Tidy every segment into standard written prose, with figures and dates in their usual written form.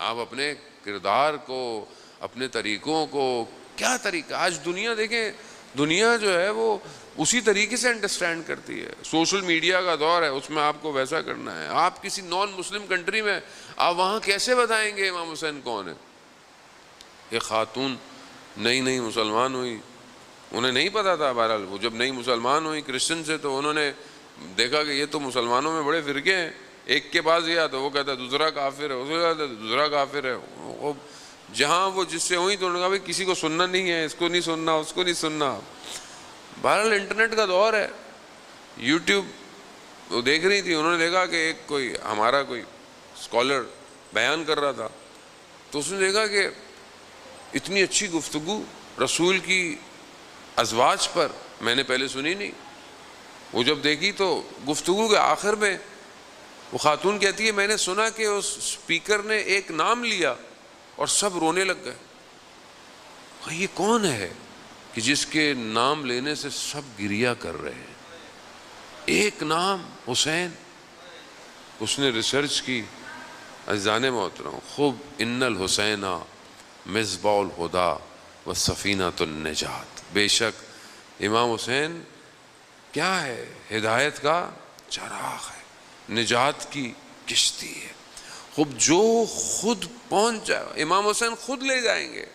آپ اپنے کردار کو، اپنے طریقوں کو، کیا طریقہ، آج دنیا دیکھیں، دنیا جو ہے وہ اسی طریقے سے انڈرسٹینڈ کرتی ہے. سوشل میڈیا کا دور ہے، اس میں آپ کو ویسا کرنا ہے. آپ کسی نان مسلم کنٹری میں، آپ وہاں کیسے بتائیں گے امام حسین کون ہے؟ ایک خاتون نئی مسلمان ہوئی، انہیں نہیں پتا تھا. بہرحال وہ جب نئی مسلمان ہوئی کرسچن سے، تو انہوں نے دیکھا کہ یہ تو مسلمانوں میں بڑے فرقے ہیں. ایک کے پاس گیا تو وہ کہتا ہے دوسرا کافر ہے، اس کو کہتا ہے دوسرا کافر ہے. وہ جہاں وہ جس سے ہوئی تو انہوں نے کہا بھائی کسی کو سننا نہیں ہے، اس کو نہیں سننا، اس کو نہیں سننا. بہرحال انٹرنیٹ کا دور ہے. یوٹیوب وہ دیکھ رہی تھی، انہوں نے دیکھا کہ ایک کوئی ہمارا کوئی اسکالر بیان کر رہا تھا، تو اس نے دیکھا کہ اتنی اچھی گفتگو رسول کی ازواج پر میں نے پہلے سنی نہیں. وہ جب دیکھی تو گفتگو کے آخر میں وہ خاتون کہتی ہے میں نے سنا کہ اس اسپیکر نے ایک نام لیا اور سب رونے لگ گئے. یہ کون ہے کہ جس کے نام لینے سے سب گریا کر رہے ہیں؟ ایک نام حسین. اس نے ریسرچ کی. عزیزان محترم خوب، ان الحسین مصباح الہدی و سفینۃ النجات. بے شک امام حسین کیا ہے؟ ہدایت کا چراغ ہے، نجات کی کشتی ہے. خوب جو خود پہنچ جائے، امام حسین خود لے جائیں گے.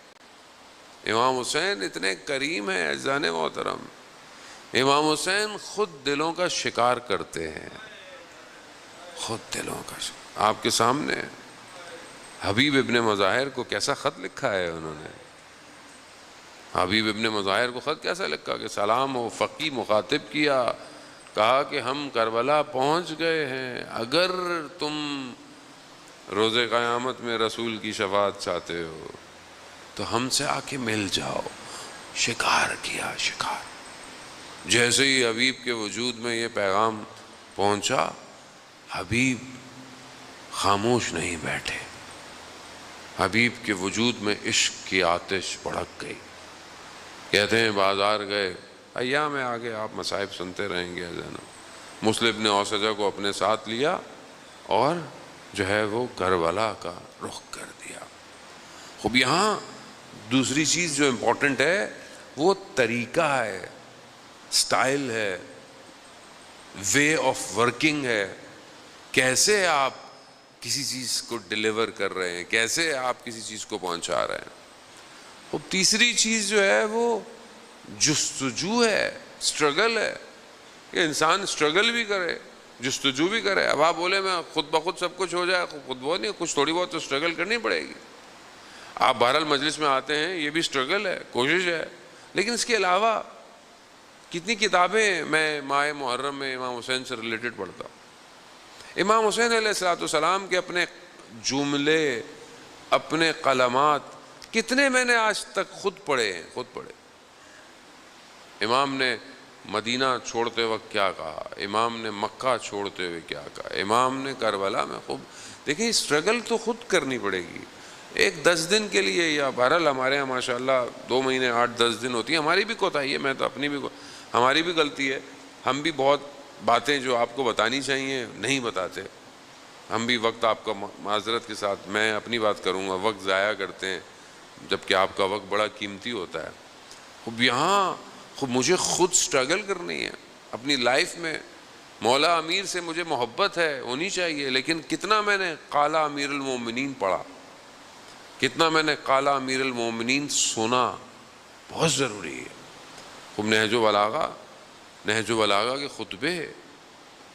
امام حسین اتنے کریم ہیں عزیزان محترم. امام حسین خود دلوں کا شکار کرتے ہیں، خود دلوں کا شکار. آپ کے سامنے حبیب ابن مظاہر کو کیسا خط لکھا ہے انہوں نے. حبیب ابن مظاہر کو خط کیسا لکھا کہ سلام و فقی مخاطب کیا، کہا کہ ہم کربلا پہنچ گئے ہیں، اگر تم روز قیامت میں رسول کی شفاعت چاہتے ہو تو ہم سے آ کے مل جاؤ. شکار کیا، شکار. جیسے ہی حبیب کے وجود میں یہ پیغام پہنچا، حبیب خاموش نہیں بیٹھے. حبیب کے وجود میں عشق کی آتش بھڑک گئی. کہتے ہیں بازار گئے، ایام میں آگے آپ مصائب سنتے رہیں گے. مسلم نے اوسجہ کو اپنے ساتھ لیا اور جو ہے وہ کربلا کا رخ کر دیا. خوب یہاں دوسری چیز جو امپورٹنٹ ہے وہ طریقہ ہے، سٹائل ہے، وے آف ورکنگ ہے. کیسے آپ کسی چیز کو ڈیلیور کر رہے ہیں، کیسے آپ کسی چیز کو پہنچا رہے ہیں. اب تیسری چیز جو ہے وہ جستجو ہے، سٹرگل ہے. کہ انسان سٹرگل بھی کرے، جستجو بھی کرے. اب آپ بولے میں خود بخود سب کچھ ہو جائے، خود بہت نہیں، کچھ تھوڑی بہت تو سٹرگل کرنی پڑے گی. آپ بہرحال مجلس میں آتے ہیں، یہ بھی سٹرگل ہے، کوشش ہے. لیکن اس کے علاوہ کتنی کتابیں میں ماہ محرم میں امام حسین سے ریلیٹڈ پڑھتا ہوں. امام حسین علیہ السلام کے اپنے جملے، اپنے کلمات کتنے میں نے آج تک خود پڑھے ہیں، خود پڑھے. امام نے مدینہ چھوڑتے وقت کیا کہا، امام نے مکہ چھوڑتے ہوئے کیا کہا، امام نے کربلا میں. خوب دیکھیں اسٹرگل تو خود کرنی پڑے گی. ایک 10 دن کے لیے، یا بہرحال ہمارے یہاں ماشاءاللہ 2 مہینے 8-10 دن ہوتی ہیں. ہماری بھی کوتاہی ہے، میں تو اپنی بھی ہماری بھی غلطی ہے. ہم بھی بہت باتیں جو آپ کو بتانی چاہیے نہیں بتاتے. ہم بھی وقت، آپ کا معذرت کے ساتھ میں اپنی بات کروں گا، وقت ضائع کرتے ہیں، جبکہ آپ کا وقت بڑا قیمتی ہوتا ہے. خوب یہاں خوب مجھے خود سٹرگل کرنی ہے اپنی لائف میں. مولا امیر سے مجھے محبت ہے، ہونی چاہیے، لیکن کتنا میں نے قال امیر المومنین پڑھا، کتنا میں نے قال امیر المومنین سنا، بہت ضروری ہے. خوب نہج و بلاغہ کے خطبے.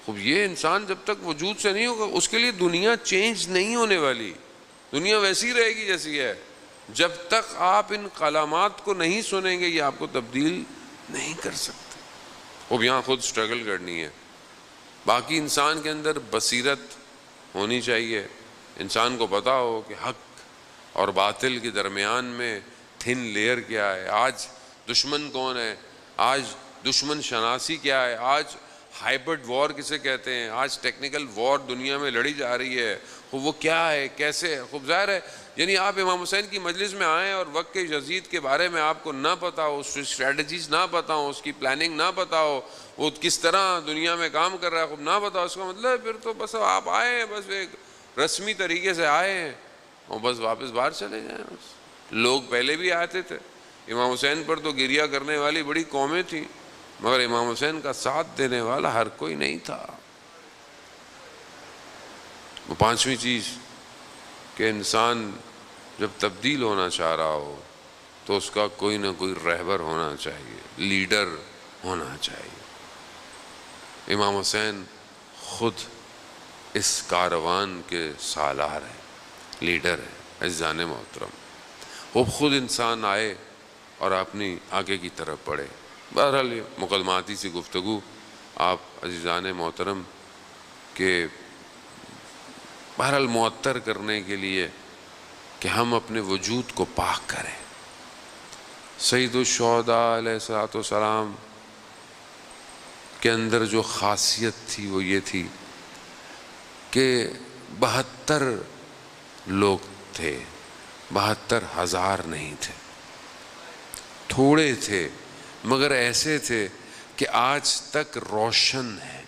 خوب یہ انسان جب تک وجود سے نہیں ہوگا، اس کے لیے دنیا چینج نہیں ہونے والی. دنیا ویسی رہے گی جیسی ہے. جب تک آپ ان کلمات کو نہیں سنیں گے، یہ آپ کو تبدیل نہیں کر سکتے. خوب یہاں خود سٹرگل کرنی ہے. باقی انسان کے اندر بصیرت ہونی چاہیے. انسان کو پتا ہو کہ حق اور باطل کے درمیان میں تھن لیئر کیا ہے. آج دشمن کون ہے، آج دشمن شناسی کیا ہے، آج ہائبرڈ وار کسے کہتے ہیں، آج ٹیکنیکل وار دنیا میں لڑی جا رہی ہے. خوب وہ کیا ہے، کیسے ہے. خوب ظاہر ہے یعنی آپ امام حسین کی مجلس میں آئیں اور وقت کے یزید کے بارے میں آپ کو نہ پتا ہو، اس کی اسٹریٹجیز نہ پتا ہو، اس کی پلاننگ نہ پتا ہو، وہ کس طرح دنیا میں کام کر رہا ہے خوب نہ پتا ہو، اس کا مطلب پھر تو بس آپ آئے ہیں، بس ایک رسمی طریقے سے آئے ہیں. اور بس واپس باہر چلے جائیں. لوگ پہلے بھی آتے تھے، امام حسین پر تو گریہ کرنے والی بڑی قومیں تھیں، مگر امام حسین کا ساتھ دینے والا ہر کوئی نہیں تھا. وہ پانچویں چیز کہ انسان جب تبدیل ہونا چاہ رہا ہو تو اس کا کوئی نہ کوئی رہبر ہونا چاہیے، لیڈر ہونا چاہیے. امام حسین خود اس کاروان کے سالار ہیں، لیڈر ہیں. عزیزان محترم، وہ خود انسان آئے اور اپنی آگے کی طرف بڑھے. بہرحال یہ مقدماتی سی گفتگو آپ عزیزان محترم کے بہرحال معطر کرنے کے لیے کہ ہم اپنے وجود کو پاک کریں. سید الشہداء علیہ الصلوۃ والسلام کے اندر جو خاصیت تھی وہ یہ تھی کہ 72 لوگ تھے، 72,000 نہیں تھے. تھوڑے تھے مگر ایسے تھے کہ آج تک روشن ہیں،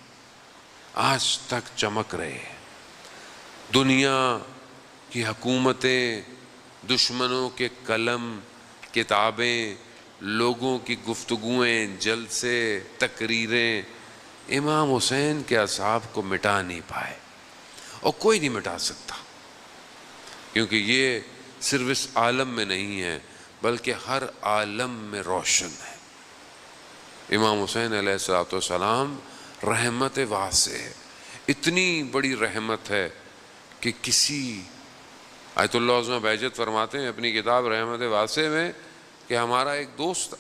آج تک چمک رہے ہیں. دنیا کی حکومتیں، دشمنوں کے قلم، کتابیں، لوگوں کی گفتگویں، جلسے، تقریریں امام حسین کے اصحاب کو مٹا نہیں پائے، اور کوئی نہیں مٹا سکتا، کیونکہ یہ صرف اس عالم میں نہیں ہے بلکہ ہر عالم میں روشن ہے. امام حسین علیہ الصلوۃ والسلام رحمت واسع ہے. اتنی بڑی رحمت ہے کہ کسی آیت اللہ عظمہ بہجت فرماتے ہیں اپنی کتاب رحمت واسع میں کہ ہمارا ایک دوست،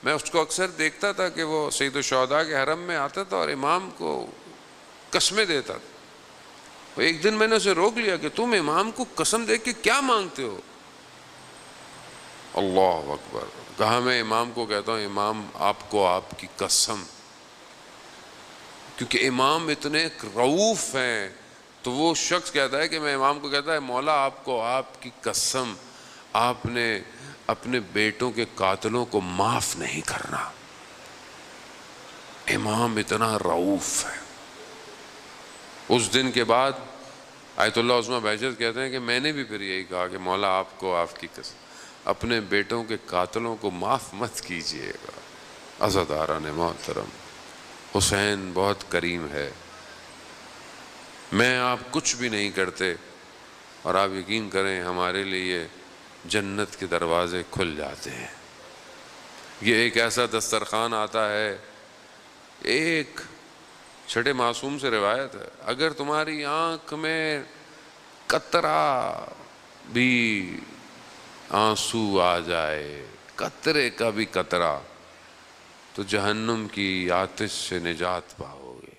میں اس کو اکثر دیکھتا تھا کہ وہ سید الشہداء کے حرم میں آتا تھا اور امام کو قسمیں دیتا تھا. ایک دن میں نے اسے روک لیا کہ تم امام کو قسم دے کے کیا مانگتے ہو؟ اللہ اکبر. کہا میں امام کو کہتا ہوں امام آپ کو آپ کی قسم، کیونکہ امام اتنے رؤوف ہیں. تو وہ شخص کہتا ہے کہ میں امام کو کہتا ہے مولا آپ کو آپ کی قسم، آپ نے اپنے بیٹوں کے قاتلوں کو معاف نہیں کرنا. امام اتنا رؤوف ہے. اس دن کے بعد آیت اللہ عظمہ بہجت کہتے ہیں کہ میں نے بھی پھر یہی کہا کہ مولا آپ کو آپ کی قسم، اپنے بیٹوں کے قاتلوں کو معاف مت کیجیے گا. عزاداران محترم، حسین بہت کریم ہے. میں آپ کچھ بھی نہیں کرتے اور آپ یقین کریں ہمارے لیے جنت کے دروازے کھل جاتے ہیں. یہ ایک ایسا دسترخوان آتا ہے، ایک چھٹے معصوم سے روایت ہے، اگر تمہاری آنکھ میں قطرہ بھی آنسو آ جائے، قطرے کا بھی قطرہ، تو جہنم کی آتش سے نجات پاؤ گے.